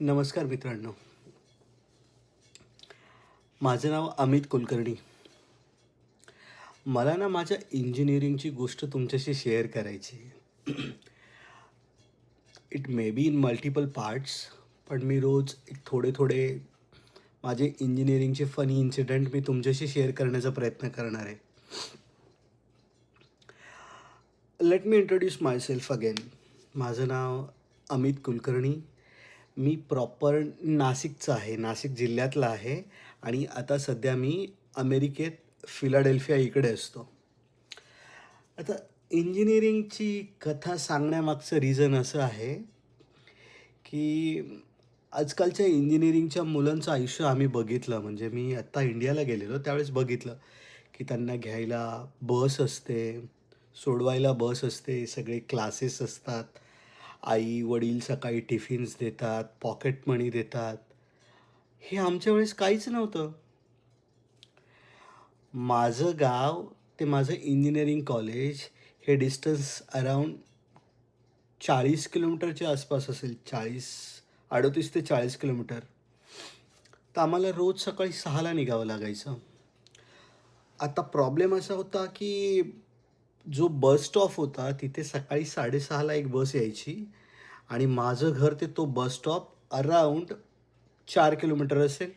नमस्कार मित्रांनो. माझं नाव अमित कुलकर्णी. मला ना माझ्या इंजिनिअरिंगची गोष्ट तुमच्याशी शेअर करायची आहे. It may be in multiple parts, पण मी रोज एक थोडे-थोडे माझे इंजिनिअरिंगचे फनी इन्सिडेंट मी तुमच्याशी शेअर करण्याचा प्रयत्न करणार आहे. Let me introduce myself again. माझं नाव अमित कुलकर्णी. मी प्रॉपर नाशिकचा आहे, नाशिक जिल्ह्यातला आहे आणि आता सध्या मी अमेरिकेत फिलाडेल्फिया इकडे असतो. आता इंजिनिअरिंगची कथा सांगण्यामागचं रिझन असं आहे, की आजकालच्या इंजिनिअरिंगच्या मुलांचं आयुष्य आम्ही बघितलं. म्हणजे मी आत्ता इंडियाला गेलेलो त्यावेळेस बघितलं, की त्यांना घ्यायला बस असते, सोडवायला बस असते, सगळे क्लासेस असतात. आई-वडील सकाळी टिफिन्स देतात, पॉकेट मनी देतात. हे आमच्या वेळेस काहीच नव्हतं. माझं गाव ते माझं इंजिनिअरिंग कॉलेज हे डिस्टन्स अराउंड 40 किलोमीटरच्या आसपास असेल. 38 ते 40 किलोमीटर. तर आम्हाला रोज सकाळी 6ला निघावं लागायचं. आता प्रॉब्लेम असा होता, की जो बस स्टॉप होता तिथे सकाळी 6:30ला एक बस यायची आणि माझं घर ते तो बस स्टॉप अराउंड 4 किलोमीटर असेल.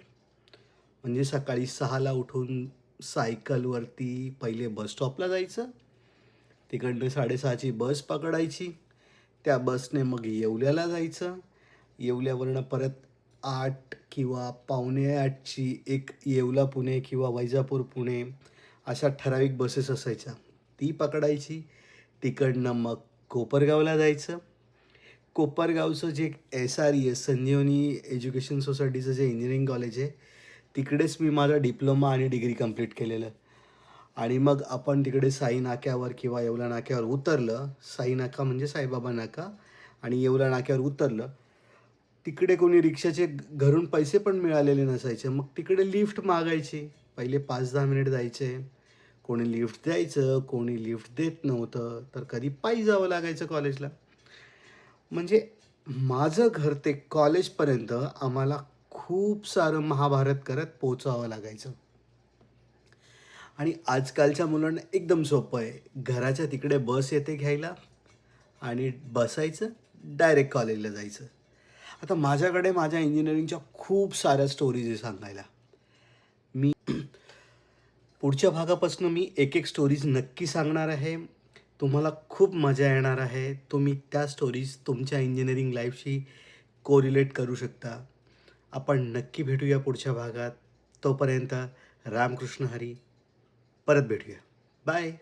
म्हणजे सकाळी 6ला उठून सायकलवरती पहिले बस स्टॉपला जायचं. तिकडनं 6:30ची बस पकडायची. त्या बसने मग येवल्याला जायचं. येवल्यावरनं परत 8 किंवा पावणे 8ची एक येवला पुणे किंवा वैजापूर पुणे अशा ठराविक बसेस असायच्या. ती पकडायची. तिकडनं मग कोपरगावला जायचं. कोपरगावचं जे SRES संजीवनी एज्युकेशन सोसायटीचं जे इंजिनिअरिंग कॉलेज आहे, तिकडेच मी माझा डिप्लोमा आणि डिग्री कंप्लीट केलेलं. आणि मग आपण तिकडे साई नाक्यावर किंवा येवला नाक्यावर उतरलं. साई नाका म्हणजे साईबाबा नाका आणि येवला नाक्यावर उतरलं. तिकडे कोणी रिक्षाचे घरून पैसे पण मिळालेले नसायचे. मग तिकडे लिफ्ट मागायची. पहिले 5-10 मिनिट जायचे. कोणी लिफ्ट द्यायचं, कोणी लिफ्ट देत नव्हतं. तर कधी पायी जावं लागायचं कॉलेजला. म्हणजे माझं घर ते कॉलेजपर्यंत आम्हाला खूप सारं महाभारत करत पोहोचावं लागायचं. आणि आजकालच्या मुलांना एकदम सोपं आहे. घराच्या तिकडे बस येते घ्यायला आणि बसायचं, डायरेक्ट कॉलेजला जायचं. आता माझ्याकडे माझ्या इंजिनिअरिंगच्या खूप साऱ्या स्टोरीज आहे सांगायला. मी पुढच्या भागापासून मी एक-एक स्टोरीज नक्की सांगणार आहे. तुम्हाला खूप मजा येणार आहे. तुम्ही त्या स्टोरीज तुमच्या इंजिनिअरिंग लाईफशी कोरिलेट करू शकता. आपण नक्की भेटूया पुढच्या भागात. तोपर्यंत रामकृष्ण हरी. परत भेटूया. बाय.